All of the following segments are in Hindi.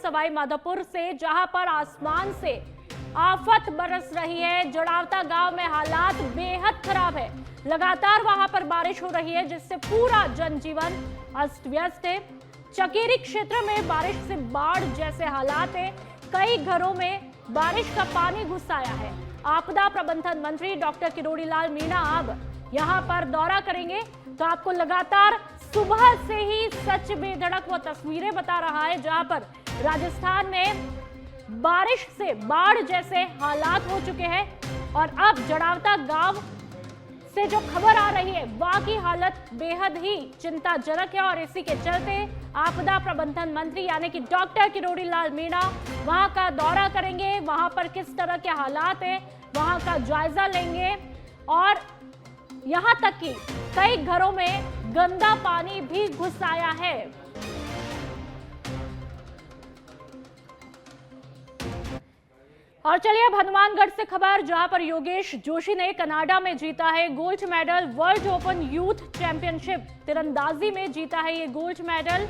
सवाई माधोपुर से, जहां पर आसमान से आफत बरस रही है। जड़ावता गांव में हालात बेहद खराब है। लगातार वहां पर बारिश हो रही है, जिससे पूरा जनजीवन अस्त व्यस्त है। चकेरी क्षेत्र में बारिश से बाढ़ जैसे हालात है। कई घरों में बारिश का पानी घुस आया है। आपदा प्रबंधन मंत्री डॉक्टर किरोड़ी लाल मीणा अब यहां पर दौरा करेंगे, तो आपको लगातार सुबह से ही सच बेधड़क वो तस्वीरें बता रहा है, जहां पर राजस्थान में बारिश से बाढ़ जैसे हालात हो चुके हैं। और अब जड़ावता गांव से जो खबर आ रही है, वहां की हालत बेहद ही चिंताजनक है। और इसी के चलते आपदा प्रबंधन मंत्री यानी कि डॉक्टर किरोड़ी लाल मीणा वहां का दौरा करेंगे। वहां पर किस तरह के हालात हैं, वहां का जायजा लेंगे। और यहां तक कि कई घरों में गंदा पानी भी घुस आया है। और चलिए अब हनुमानगढ़ से खबर, जहां पर योगेश जोशी ने कनाडा में जीता है gold medal. World open youth championship तीरंदाजी में जीता है ये गोल्ड मेडल।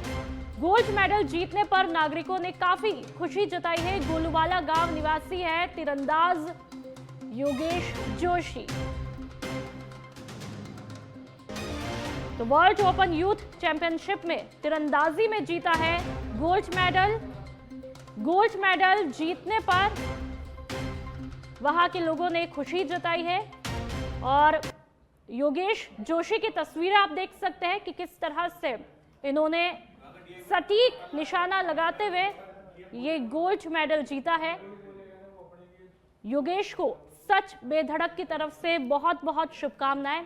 गोल्ड मेडल जीतने पर नागरिकों ने काफी खुशी जताई है। गोलूवाला गांव निवासी है तीरंदाज योगेश जोशी। तो वर्ल्ड ओपन यूथ चैंपियनशिप में तीरंदाजी में जीता है गोल्ड मेडल। गोल्ड मेडल जीतने पर वहां के लोगों ने खुशी जताई है। और योगेश जोशी की तस्वीरें आप देख सकते हैं कि किस तरह से इन्होंने सटीक निशाना लगाते हुए ये गोल्ड मेडल जीता है। योगेश को सच बेधड़क की तरफ से बहुत बहुत शुभकामनाएं।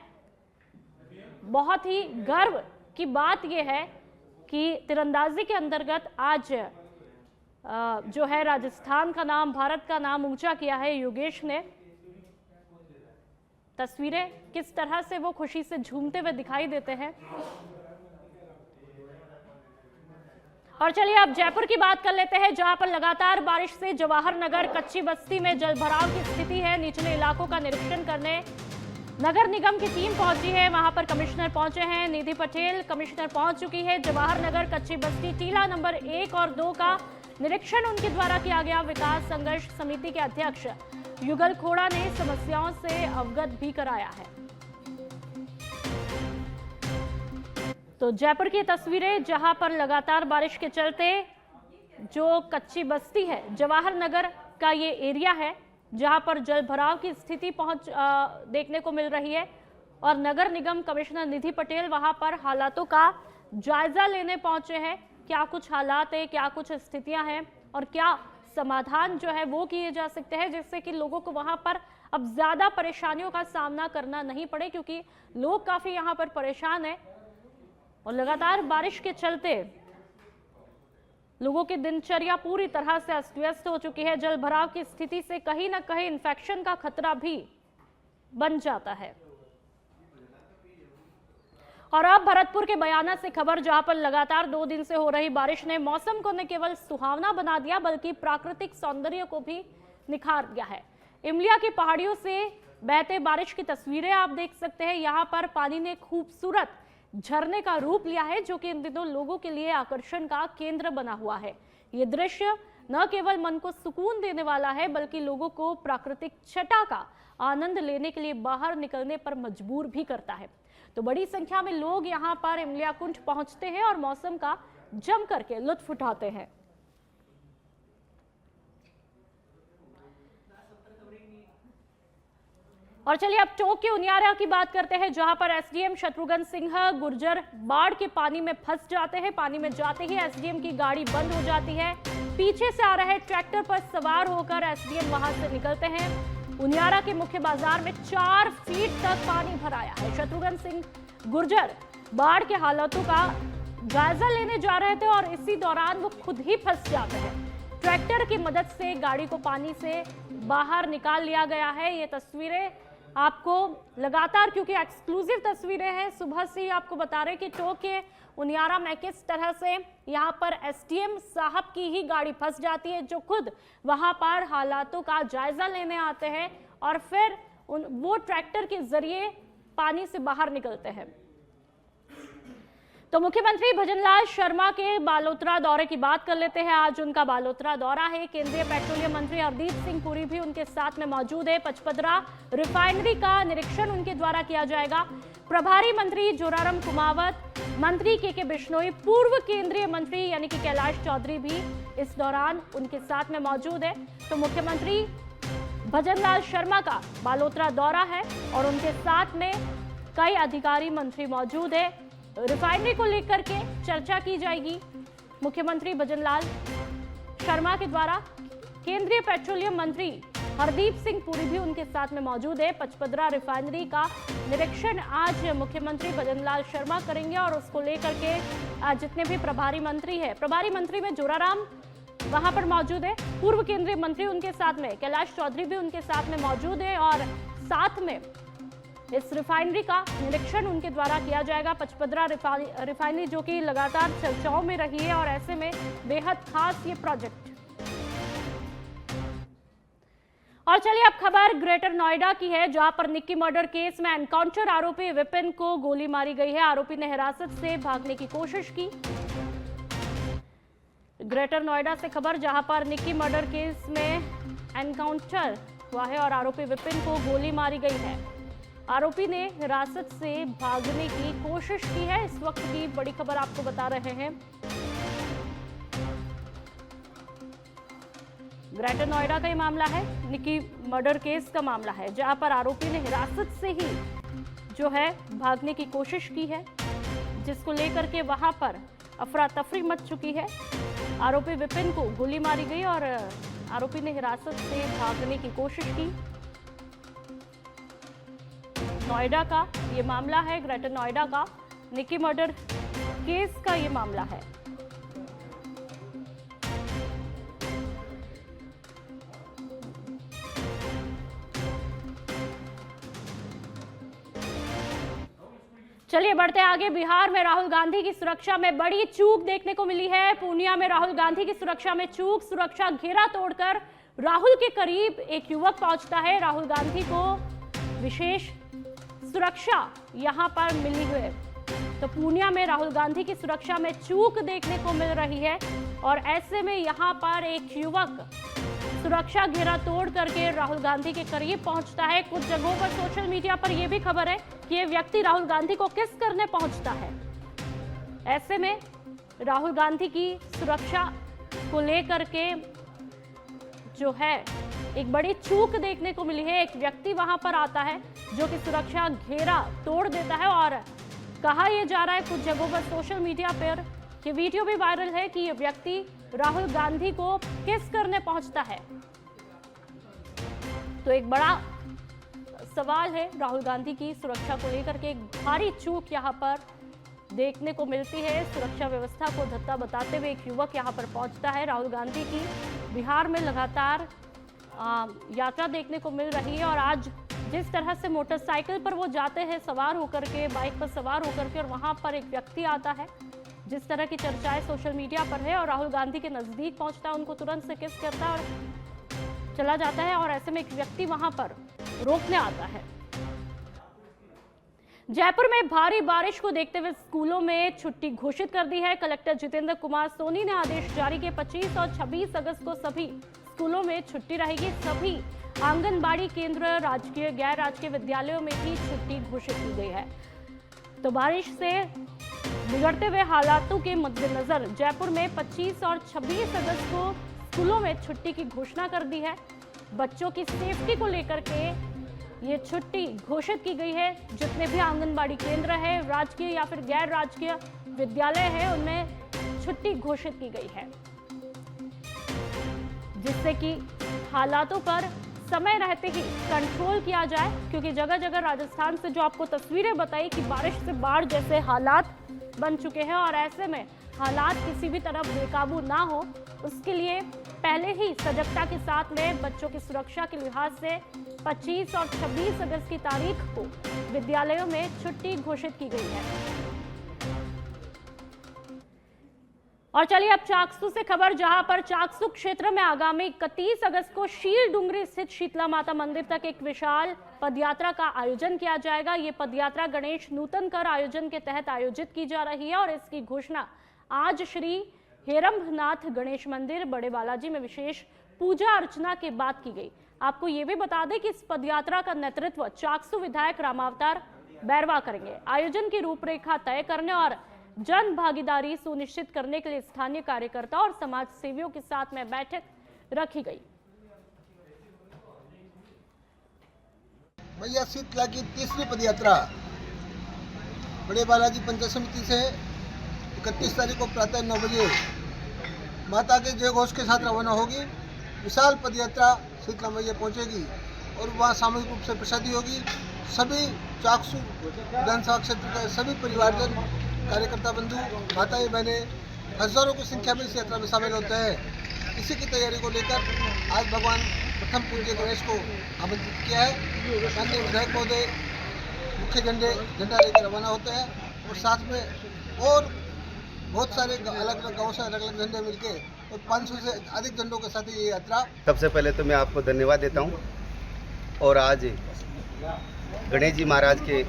बहुत ही गर्व की बात यह है कि तीरंदाजी के अंतर्गत आज जो है राजस्थान का नाम, भारत का नाम ऊंचा किया है योगेश ने। तस्वीरें किस तरह से वो खुशी से झूमते हुए दिखाई देते हैं। और चलिए अब जयपुर की बात कर लेते हैं, जहां पर लगातार बारिश से जवाहर नगर कच्ची बस्ती में जलभराव की स्थिति है। निचले इलाकों का निरीक्षण करने नगर निगम की टीम पहुंची है। वहां पर कमिश्नर पहुंचे हैं, निधि पटेल कमिश्नर पहुंच चुकी है। जवाहर नगर कच्ची बस्ती टीला नंबर 1 और 2 का निरीक्षण उनके द्वारा किया गया। विकास संघर्ष समिति के अध्यक्ष युगल खोड़ा ने समस्याओं से अवगत भी कराया है। तो जयपुर की तस्वीरें, जहां पर लगातार बारिश के चलते जो कच्ची बस्ती है, जवाहर नगर का ये एरिया है, जहां पर जल भराव की स्थिति देखने को मिल रही है। और नगर निगम कमिश्नर निधि पटेल वहां पर हालातों का जायजा लेने पहुंचे हैं। क्या कुछ हालात है, क्या कुछ स्थितियां हैं और क्या समाधान जो है वो किए जा सकते हैं, जिससे कि लोगों को वहां पर अब ज्यादा परेशानियों का सामना करना नहीं पड़े, क्योंकि लोग काफी यहां पर परेशान हैं। और लगातार बारिश के चलते लोगों की दिनचर्या पूरी तरह से अस्त व्यस्त हो चुकी है। जल भराव की स्थिति से कहीं ना कहीं इन्फेक्शन का खतरा भी बन जाता है। और अब भरतपुर के बयाना से खबर, जहां पर लगातार 2 दिन से हो रही बारिश ने मौसम को न केवल सुहावना बना दिया, बल्कि प्राकृतिक सौंदर्य को भी निखार दिया है। इमलिया की पहाड़ियों से बहते बारिश की तस्वीरें आप देख सकते हैं। यहां पर पानी ने खूबसूरत झरने का रूप लिया है, जो कि इन दिनों लोगों के लिए आकर्षण का केंद्र बना हुआ है। ये दृश्य न केवल मन को सुकून देने वाला है, बल्कि लोगों को प्राकृतिक छटा का आनंद लेने के लिए बाहर निकलने पर मजबूर भी करता है। तो बड़ी संख्या में लोग यहां पर इमलिया कुंड पहुंचते हैं और मौसम का जम करके लुत्फ उठाते हैं। और चलिए अब टोंक के उनियारा की बात करते हैं, जहां पर एसडीएम शत्रुघ्न सिंह गुर्जर बाढ़ के पानी में फंस जाते हैं। पानी में जाते ही एसडीएम की गाड़ी बंद हो जाती है। पीछे से आ रहे ट्रैक्टर पर सवार होकर एसडीएम वहां से निकलते हैं। उनियारा के मुख्य बाजार में 4 फीट तक पानी भर आया है। शत्रुघ्न सिंह गुर्जर बाढ़ के हालातों का जायजा लेने जा रहे थे और इसी दौरान वो खुद ही फंस जाते हैं। ट्रैक्टर की मदद से गाड़ी को पानी से बाहर निकाल लिया गया है। ये तस्वीरें आपको लगातार, क्योंकि एक्सक्लूसिव तस्वीरें हैं, सुबह से ही आपको बता रहे कि टोंक के उनियारा में किस तरह से यहां पर एसडीएम साहब की ही गाड़ी फंस जाती है, जो खुद वहां पर हालातों का जायजा लेने आते हैं और फिर वो ट्रैक्टर के जरिए पानी से बाहर निकलते हैं। तो मुख्यमंत्री भजनलाल शर्मा के बालोतरा दौरे की बात कर लेते हैं। आज उनका बालोतरा दौरा है। केंद्रीय पेट्रोलियम मंत्री हरदीप सिंह पुरी भी उनके साथ में मौजूद है। पचपदरा रिफाइनरी का निरीक्षण उनके द्वारा किया जाएगा। प्रभारी मंत्री जोरारम कुमावत, मंत्री के बिश्नोई, पूर्व केंद्रीय मंत्री यानी कि कैलाश चौधरी भी इस दौरान उनके साथ में मौजूद है। तो मुख्यमंत्री भजनलाल शर्मा का बालोतरा दौरा है और उनके साथ में कई अधिकारी मंत्री मौजूद है। रिफाइनरी को लेकर के चर्चा की जाएगी। मुख्यमंत्री भजनलाल शर्मा के द्वारा केंद्रीय पेट्रोलियम मंत्री हरदीप सिंह पुरी भी उनके साथ में मौजूद है। पचपदरा रिफाइनरी का निरीक्षण आज मुख्यमंत्री भजनलाल शर्मा करेंगे और उसको लेकर के आज जितने भी प्रभारी मंत्री हैं, प्रभारी मंत्री में जोराराम वहां पर मौजूद है, पूर्व केंद्रीय मंत्री उनके साथ में, कैलाश चौधरी भी उनके साथ में मौजूद है और साथ में इस रिफाइनरी का निरीक्षण उनके द्वारा किया जाएगा। पचपदरा रिफाइनरी जो कि लगातार चर्चाओं में रही है और ऐसे में बेहद खास ये प्रोजेक्ट। और चलिए अब खबर ग्रेटर नोएडा की है, जहां पर निक्की मर्डर केस में एनकाउंटर आरोपी विपिन को गोली मारी गई है। आरोपी ने हिरासत से भागने की कोशिश की। ग्रेटर नोएडा से खबर, जहां पर निक्की मर्डर केस में एनकाउंटर हुआ है और आरोपी विपिन को गोली मारी गई है। आरोपी ने हिरासत से भागने की कोशिश की है। इस वक्त की बड़ी खबर आपको बता रहे हैं। ग्रेटर नोएडा का ये मामला है, निक्की मर्डर केस का मामला है, जहां पर आरोपी ने हिरासत से ही जो है भागने की कोशिश की है, जिसको लेकर के वहां पर अफरा तफरी मच चुकी है। आरोपी विपिन को गोली मारी गई और आरोपी ने हिरासत से भागने की कोशिश की। नोएडा का ये मामला है, ग्रेटर नोएडा का निक्की मर्डर केस का ये मामला है। चलिए बढ़ते आगे। बिहार में राहुल गांधी की सुरक्षा में बड़ी चूक देखने को मिली है। पूर्णिया में राहुल गांधी की सुरक्षा में चूक। सुरक्षा घेरा तोड़कर राहुल के करीब एक युवक पहुंचता है। राहुल गांधी को विशेष सुरक्षा यहां पर मिली है। तो पूर्णिया में राहुल गांधी की सुरक्षा में चूक देखने को मिल रही है और ऐसे में यहां पर एक युवक सुरक्षा घेरा तोड़ करके राहुल गांधी के करीब पहुंचता है। कुछ जगहों पर सोशल मीडिया पर यह भी खबर है कि यह व्यक्ति राहुल गांधी को किस करने पहुंचता है। ऐसे में राहुल गांधी की सुरक्षा को लेकर के जो है एक बड़ी चूक देखने को मिली है। एक व्यक्ति वहां पर आता है जो कि सुरक्षा घेरा तोड़ देता है और कहा यह जा रहा है कुछ जगहों पर सोशल मीडिया पर कि वीडियो भी वायरल है कि यह व्यक्ति राहुल गांधी को किस करने पहुंचता है। तो एक बड़ा सवाल है, राहुल गांधी की सुरक्षा को लेकर के एक भारी चूक यहां पर देखने को मिलती है। सुरक्षा व्यवस्था को धत्ता बताते हुए एक युवक यहां पर पहुंचता है। राहुल गांधी की बिहार में लगातार यात्रा देखने को मिल रही है और आज जिस तरह से मोटरसाइकिल पर वो जाते हैं सवार होकर के, बाइक पर सवार होकर के, और वहां पर एक व्यक्ति आता है, जिस तरह की चर्चाएं सोशल मीडिया पर है और राहुल गांधी के नजदीक पहुंचता है, उनको तुरंत से किस करता है और चला जाता है और ऐसे में एक व्यक्ति वहां पर रोकने आता है। जयपुर में भारी बारिश को देखते हुए स्कूलों में छुट्टी घोषित कर दी है। कलेक्टर जितेंद्र कुमार सोनी ने आदेश जारी किए। 25 और 26 अगस्त को सभी स्कूलों में छुट्टी रहेगी। सभी आंगनबाड़ी केंद्र, राजकीय गैर राजकीय विद्यालयों में भी छुट्टी घोषित की गई है। तो बारिश से बिगड़ते हुए हालातों के मद्देनजर जयपुर में 25 और 26 अगस्त को स्कूलों में छुट्टी की घोषणा कर दी है। बच्चों की सेफ्टी को लेकर के ये छुट्टी घोषित की गई है। जितने भी आंगनबाड़ी केंद्र है, राजकीय या फिर गैर राजकीय विद्यालय है, उनमें छुट्टी घोषित की गई है, जिससे कि हालातों पर समय रहते ही कंट्रोल किया जाए। क्योंकि जगह जगह राजस्थान से जो आपको तस्वीरें बताई कि बारिश से बाढ़ जैसे हालात बन चुके हैं और ऐसे में हालात किसी भी तरफ बेकाबू ना हो, उसके लिए पहले ही सजगता के साथ में बच्चों की सुरक्षा के लिहाज से 25 और 26 अगस्त की तारीख को विद्यालयों में छुट्टी घोषित की गई है। और चलिए अब चाकसू से खबर, जहां पर चाकसू क्षेत्र में आगामी 31 अगस्त को शील डुंगरी स्थित शीतला माता मंदिर तक एक विशाल पदयात्रा का आयोजन किया जाएगा। ये पदयात्रा गणेश नूतन कर आयोजन के तहत आयोजित की जा रही है और इसकी घोषणा आज श्री हेरंबनाथ गणेश मंदिर बड़े बालाजी में विशेष पूजा अर्चना के बाद की गई। आपको ये भी बता दें कि इस पदयात्रा का नेतृत्व चाकसू विधायक रामावतार बैरवा करेंगे। आयोजन की रूपरेखा तय करने और जन भागीदारी सुनिश्चित करने के लिए स्थानीय कार्यकर्ता और समाज सेवियों के साथ में बैठक रखी गई। मैया शीतला की तीसरी पदयात्रा बड़े बालाजी पंचायत समिति से 31 तारीख को प्रातः 9 बजे माता के जय घोष के साथ रवाना होगी। विशाल पदयात्रा शीतला मैया पहुंचेगी और वहाँ सामूहिक रूप से प्रसादी होगी। सभी चाकसू विधानसभा क्षेत्र के सभी परिवारजन, कार्यकर्ता बंधु, माताएं बहनें हजारों की संख्या में इस यात्रा में शामिल होते हैं। इसी की तैयारी को लेकर आज भगवान प्रथम पूज्य गणेश को आमंत्रित किया है। माननीय विधायक महोदय मुख्य झंडा लेकर रवाना होते हैं और साथ में और बहुत सारे अलग अलग गाँव से अलग अलग झंडे मिलके और 500 से अधिक झंडों के साथ ये यात्रा। सबसे पहले तो मैं आपको धन्यवाद देता हूँ और आज गणेश जी महाराज के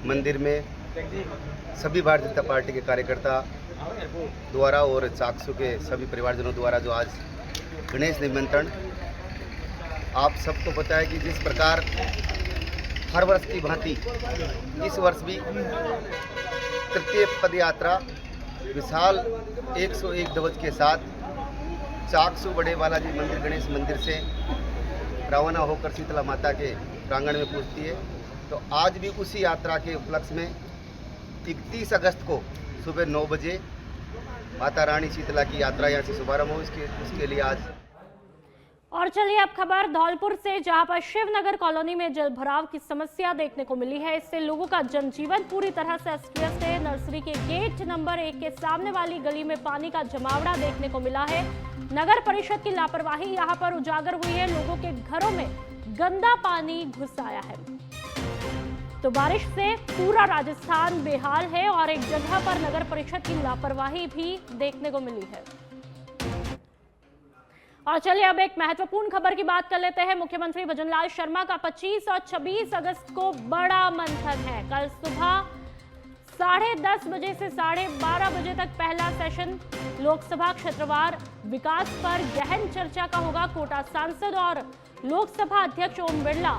मंदिर में सभी भारतीय जनता पार्टी के कार्यकर्ता द्वारा और चाकसू के सभी परिवारजनों द्वारा जो आज गणेश निमंत्रण, आप सबको पता है कि जिस प्रकार हर वर्ष की भांति इस वर्ष भी तृतीय पदयात्रा विशाल 101 ध्वज के साथ चाकसू बड़े बालाजी मंदिर गणेश मंदिर से रवाना होकर शीतला माता के प्रांगण में पहुंचती है। तो आज भी उसी यात्रा के उपलक्ष्य में 31 अगस्त को सुबह 9 बजे माता रानी शीतला की यात्रा यहाँ से शुभारंभ हो, उसके लिए आज। और चलिए अब खबर धौलपुर से, जहां पर शिवनगर कॉलोनी में जल भराव की समस्या देखने को मिली है। इससे लोगों का जनजीवन पूरी तरह से अस्त व्यस्त है। नर्सरी के गेट नंबर 1 के सामने वाली गली में पानी का जमावड़ा देखने को मिला है। नगर परिषद की लापरवाही यहां पर उजागर हुई है। लोगों के घरों में गंदा पानी घुस आया है। तो बारिश से पूरा राजस्थान बेहाल है और एक जगह पर नगर परिषद की लापरवाही भी देखने को मिली है। और चलिए अब एक महत्वपूर्ण खबर की बात कर लेते हैं। मुख्यमंत्री भजनलाल शर्मा का 25 और 26 अगस्त को बड़ा मंथन है। कल सुबह 10:30 बजे से 12:30 बजे तक पहला सेशन लोकसभा क्षेत्रवार विकास पर गहन चर्चा का होगा। कोटा सांसद और लोकसभा अध्यक्ष ओम बिरला,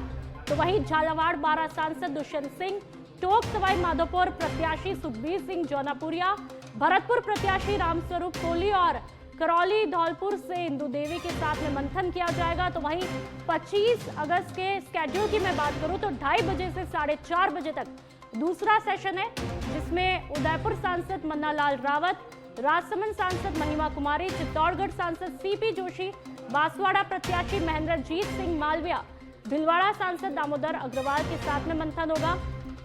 तो वहीं झालावाड़ बारा सांसद दुष्यंत सिंह, टोंक सवाई माधोपुर प्रत्याशी सुखबीर सिंह जौनापुरिया, भरतपुर प्रत्याशी रामस्वरूप कोहली और करौली धौलपुर से इंदु देवी के साथ में मंथन किया जाएगा। तो वहीं 25 अगस्त के स्केड्यूल की मैं बात करूं तो 2:30 बजे से 4:30 बजे तक दूसरा सेशन है, जिसमें उदयपुर सांसद मन्नालाल रावत, राजसमंद सांसद महिमा कुमारी, चित्तौड़गढ़ सांसद सीपी जोशी, बांसवाड़ा प्रत्याशी महेंद्रजीत सिंह मालविया, भीलवाड़ा सांसद दामोदर अग्रवाल के साथ में मंथन होगा।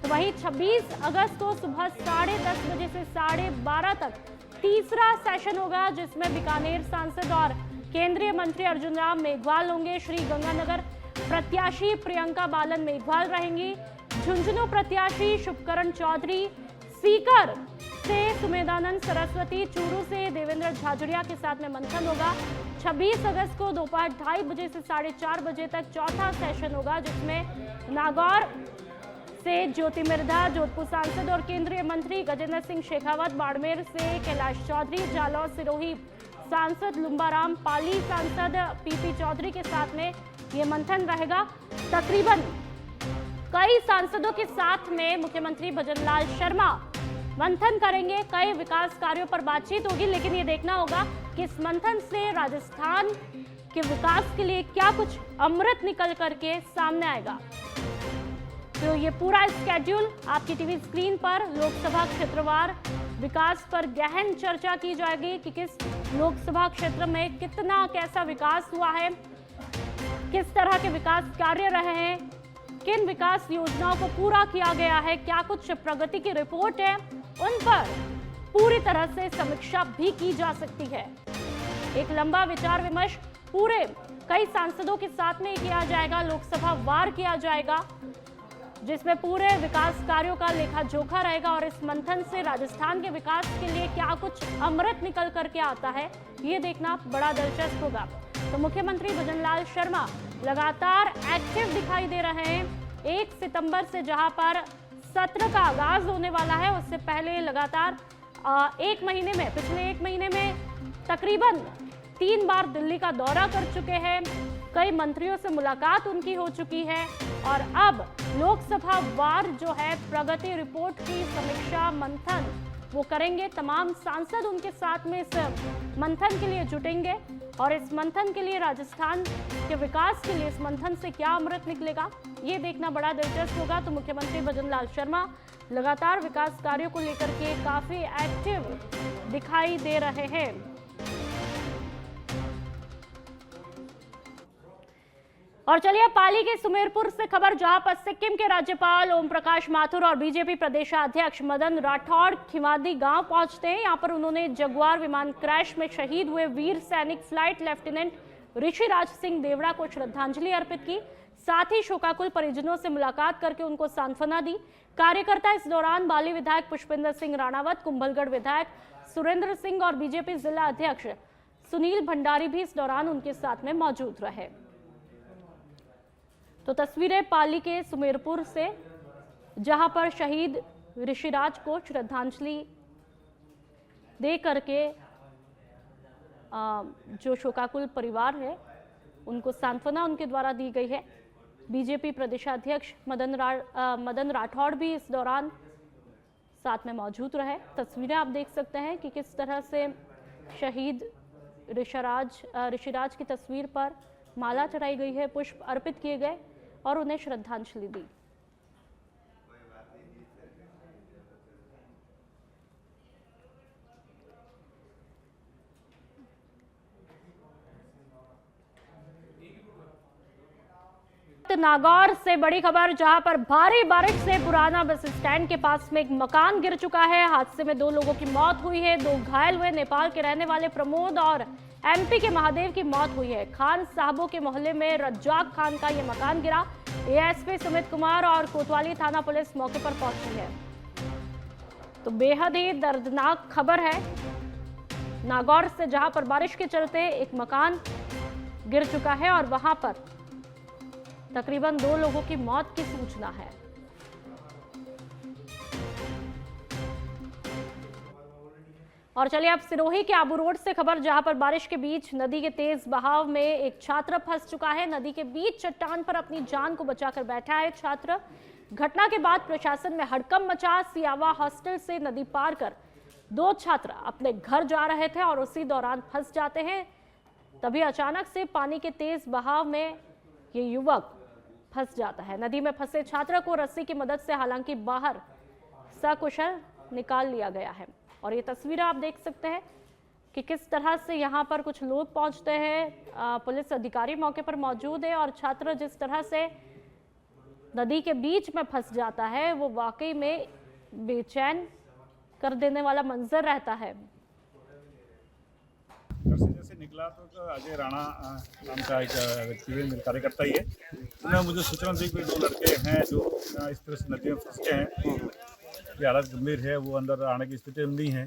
तो वहीं 26 अगस्त को सुबह 10:30 बजे से 12:30 तक तीसरा सेशन होगा, जिसमें बीकानेर सांसद और केंद्रीय मंत्री अर्जुन राम मेघवाल होंगे। श्री गंगानगर प्रत्याशी प्रियंका बालन मेघवाल रहेंगी। झुंझुनू प्रत्याशी शुभकरण चौधरी, सीकर से सुमेधानंद सरस्वती, चूरू से देवेंद्र झाझड़िया के साथ में मंथन होगा। 26 अगस्त को दोपहर 2:30 बजे से 4:30 बजे तक चौथा सेशन होगा, जिसमें नागौर से ज्योति मिर्धा, जोधपुर सांसद और केंद्रीय मंत्री गजेंद्र सिंह शेखावत, बाड़मेर से कैलाश चौधरी, जालौर सिरोही सांसद लुम्बाराम, पाली सांसद पीपी चौधरी के साथ में ये मंथन रहेगा। तकरीबन कई सांसदों के साथ में मुख्यमंत्री भजनलाल शर्मा मंथन करेंगे। कई विकास कार्यों पर बातचीत होगी, लेकिन ये देखना होगा कि इस मंथन से राजस्थान के विकास के लिए क्या कुछ अमृत निकल करके सामने आएगा। तो ये पूरा स्केड्यूल आपकी टीवी स्क्रीन पर लोकसभा क्षेत्रवार विकास पर गहन चर्चा की जाएगी कि किस लोकसभा क्षेत्र में कितना कैसा विकास हुआ है, किस तरह के विकास कार्य रहे हैं, किन विकास योजनाओं को पूरा किया गया है, क्या कुछ प्रगति की रिपोर्ट है, उन पर पूरी तरह से समीक्षा भी की जा सकती है। एक लंबा विचार विमर्श पूरे कई सांसदों के साथ में किया जाएगा, लोकसभा वार किया जाएगा। जिसमें पूरे विकास कार्यों का लेखा जोखा रहेगा और इस मंथन से राजस्थान के विकास के लिए क्या कुछ अमृत निकल करके आता है, ये देखना बड़ा दिलचस्प होगा। तो मुख्यमंत्री भजनलाल शर्मा लगातार एक्टिव दिखाई दे रहे हैं। 1 सितंबर से जहां पर सत्र का आगाज होने वाला है, उससे पहले लगातार पिछले एक महीने में तकरीबन 3 बार दिल्ली का दौरा कर चुके हैं। कई मंत्रियों से मुलाकात उनकी हो चुकी है और अब लोकसभा वार जो है प्रगति रिपोर्ट की समीक्षा मंथन वो करेंगे। तमाम सांसद उनके साथ में इस मंथन के लिए जुटेंगे और इस मंथन के लिए राजस्थान के विकास के लिए इस मंथन से क्या अमृत निकलेगा, ये देखना बड़ा दिलचस्प होगा। तो मुख्यमंत्री भजनलाल शर्मा लगातार विकास कार्यों को लेकर के काफी एक्टिव दिखाई दे रहे हैं। और चलिए पाली के सुमेरपुर से खबर, जहां पर सिक्किम के राज्यपाल ओम प्रकाश माथुर और बीजेपी प्रदेशाध्यक्ष मदन राठौड़ खिमादी गांव पहुंचते हैं। यहां पर उन्होंने जगुआर विमान क्रैश में शहीद हुए वीर सैनिक फ्लाइट लेफ्टिनेंट ऋषिराज सिंह देवड़ा को श्रद्धांजलि अर्पित की। साथ ही शोकाकुल परिजनों से मुलाकात करके उनको सांत्वना दी। कार्यकर्ता इस दौरान बाली विधायक पुष्पिंदर सिंह राणावत, कुंभलगढ़ विधायक सुरेंद्र सिंह और बीजेपी जिला अध्यक्ष सुनील भंडारी भी इस दौरान उनके साथ में मौजूद रहे। तो तस्वीरें पाली के सुमेरपुर से, जहां पर शहीद ऋषिराज को श्रद्धांजलि दे करके जो शोकाकुल परिवार है उनको सांत्वना उनके द्वारा दी गई है। बीजेपी प्रदेशाध्यक्ष मदन राठौड़ भी इस दौरान साथ में मौजूद रहे। तस्वीरें आप देख सकते हैं कि किस तरह से शहीद ऋषिराज की तस्वीर पर माला चढ़ाई गई है, पुष्प अर्पित किए गए और उन्हें श्रद्धांजलि दी। नागौर से बड़ी खबर, जहां पर भारी बारिश से पुराना बस स्टैंड के पास में एक मकान गिर चुका है। हादसे में 2 लोगों की मौत हुई है, 2 घायल हुए। नेपाल के रहने वाले प्रमोद और एमपी के महादेव की मौत हुई है। खान साहबों के मोहल्ले में रज्जाक खान का यह मकान गिरा। एएसपी सुमित कुमार और कोतवाली थाना पुलिस मौके पर पहुंची है। तो बेहद ही दर्दनाक खबर है नागौर से, जहां पर बारिश के चलते एक मकान गिर चुका है और वहां पर तकरीबन 2 लोगों की मौत की सूचना है। और चलिए अब सिरोही के आबू रोड से खबर, जहां पर बारिश के बीच नदी के तेज बहाव में एक छात्र फंस चुका है। नदी के बीच चट्टान पर अपनी जान को बचाकर बैठा है छात्र। घटना के बाद प्रशासन में हड़कंप मचा। सियावा हॉस्टल से नदी पार कर 2 छात्र अपने घर जा रहे थे और उसी दौरान फंस जाते हैं। तभी अचानक से पानी के तेज बहाव में ये युवक फंस जाता है। नदी में फंसे छात्र को रस्सी की मदद से हालांकि बाहर सकुशल निकाल लिया गया है। और ये तस्वीरें आप देख सकते हैं कि किस तरह से यहाँ पर कुछ लोग पहुँचते हैं। पुलिस अधिकारी मौके पर मौजूद है और छात्र जिस तरह से नदी के बीच में फंस जाता है वो वाकई में बेचैन कर देने वाला मंजर रहता है। घर से जैसे निकला तो अजय राणा नाम का एक व्यक्ति है, मेरे कार्यकर्ता ही है। उन्होंने मुझे सूचना दी कि 2 लड़के हैं जो इस तरह से नदी में फंस गए हैं, की हालत गंभीर है, वो अंदर आने की स्थिति में नहीं है।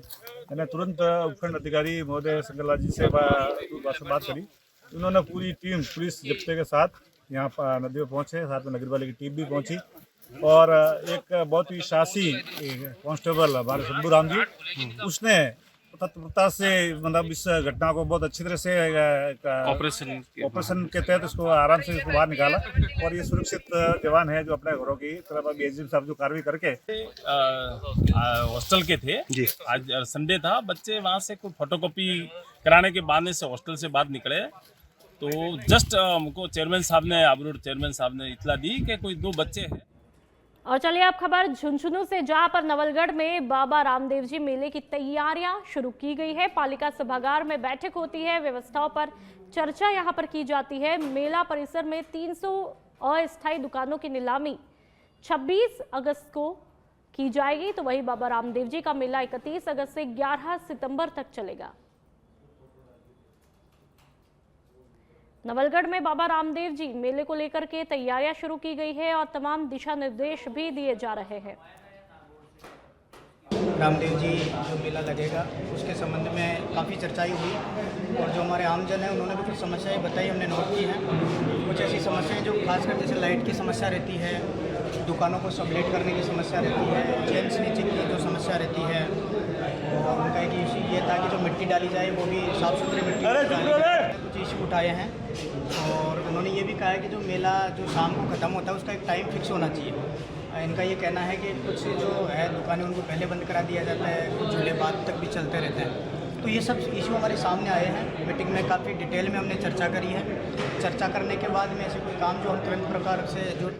मैंने तुरंत उपखंड अधिकारी महोदय शंकरलाल जी से बात करी। उन्होंने पूरी टीम पुलिस जब्ते के साथ यहाँ पर नदी में पहुँचे, साथ में नगर वाले की टीम भी पहुँची और एक बहुत ही साहसी कांस्टेबल हमारे शंभू राम जी, उसने तत्परता से मतलब इस घटना को बहुत अच्छी तरह से ऑपरेशन के तहत उसको आराम से इसको बाहर निकाला और ये सुरक्षित जवान है जो अपने घरों की तरफ अभी एसडीएम साहब जो कार्रवाई करके हॉस्टल के थे जी। आज संडे था, बच्चे वहाँ से कोई फोटोकॉपी कराने के बाद से हॉस्टल से बाहर निकले तो जस्ट हमको चेयरमैन साहब ने आबरूड चेयरमैन साहब ने इतला दी कि कोई 2 बच्चे हैं। और चलिए अब खबर झुंझुनू से, जहां पर नवलगढ़ में बाबा रामदेव जी मेले की तैयारियां शुरू की गई है। पालिका सभागार में बैठक होती है, व्यवस्थाओं पर चर्चा यहां पर की जाती है। मेला परिसर में 300 अस्थायी दुकानों की नीलामी 26 अगस्त को की जाएगी। तो वही बाबा रामदेव जी का मेला 31 अगस्त से 11 सितंबर तक चलेगा। नवलगढ़ में बाबा रामदेव जी मेले को लेकर के तैयारियां शुरू की गई है और तमाम दिशा निर्देश भी दिए जा रहे हैं। रामदेव जी जो मेला लगेगा उसके संबंध में काफ़ी चर्चाएं हुई और जो हमारे आमजन हैं उन्होंने भी कुछ समस्याएं बताई, हमने नोट की हैं। कुछ ऐसी समस्याएं जो खासकर जैसे लाइट की समस्या रहती है, दुकानों को सबलेट करने की समस्या रहती है, चेन्स नीचे की जो समस्या रहती है, और उनका एक इशू ये था कि जो मिट्टी डाली जाए वो भी साफ़ सुथरी मिट्टी, कुछ इशू उठाए हैं। और उन्होंने ये भी कहा है कि जो मेला जो शाम को ख़त्म होता है उसका एक टाइम फिक्स होना चाहिए। इनका ये कहना है कि कुछ जो है दुकानें उनको पहले बंद करा दिया जाता है, कुछ झूले बाद तक भी चलते रहते हैं। तो ये सब इशू हमारे सामने आए हैं। मीटिंग में काफ़ी डिटेल में हमने चर्चा करी है। चर्चा करने के बाद में ऐसे कोई काम जो हम तुरंत प्रकार से जो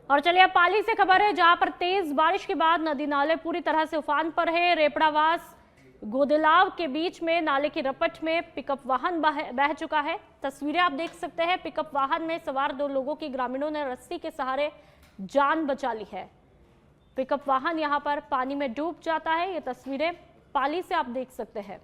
और चलिए अब पाली से खबर है, जहां पर तेज बारिश के बाद नदी नाले पूरी तरह से उफान पर है। रेपड़ावास गोदिलाव के बीच में नाले की रपट में पिकअप वाहन बह चुका है। तस्वीरें आप देख सकते हैं। पिकअप वाहन में सवार 2 लोगों की ग्रामीणों ने रस्सी के सहारे जान बचा ली है। पिकअप वाहन यहां पर पानी में डूब जाता है। ये तस्वीरें पाली से आप देख सकते हैं।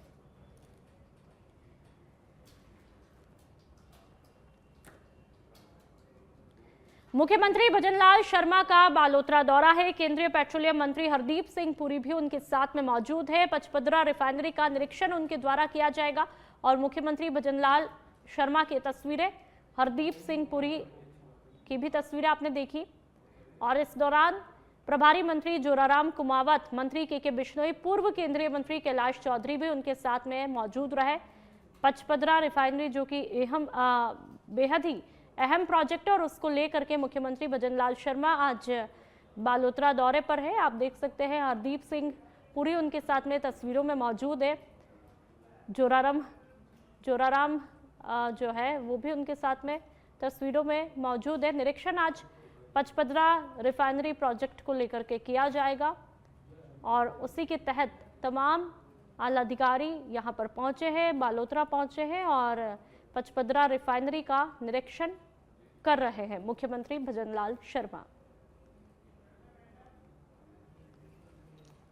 मुख्यमंत्री भजनलाल शर्मा का बालोतरा दौरा है। केंद्रीय पेट्रोलियम मंत्री हरदीप सिंह पुरी भी उनके साथ में मौजूद है। पचपदरा रिफाइनरी का निरीक्षण उनके द्वारा किया जाएगा और मुख्यमंत्री भजनलाल शर्मा की तस्वीरें, हरदीप सिंह पुरी की भी तस्वीरें आपने देखी। और इस दौरान प्रभारी मंत्री जोराराम कुमावत, मंत्री के बिश्नोई, पूर्व केंद्रीय मंत्री कैलाश चौधरी भी उनके साथ में मौजूद रहे। पचपदरा रिफाइनरी जो कि बेहद ही अहम प्रोजेक्ट है और उसको लेकर के मुख्यमंत्री भजनलाल शर्मा आज बालोतरा दौरे पर है। आप देख सकते हैं हरदीप सिंह पुरी उनके साथ में तस्वीरों में मौजूद है। जोराराम जो है वो भी उनके साथ में तस्वीरों में मौजूद है। निरीक्षण आज पचपदरा रिफाइनरी प्रोजेक्ट को लेकर के किया जाएगा और उसी के तहत तमाम आला अधिकारी यहाँ पर पहुँचे हैं, बालोतरा पहुँचे हैं और पचपदरा रिफाइनरी का निरीक्षण कर रहे हैं मुख्यमंत्री भजनलाल शर्मा।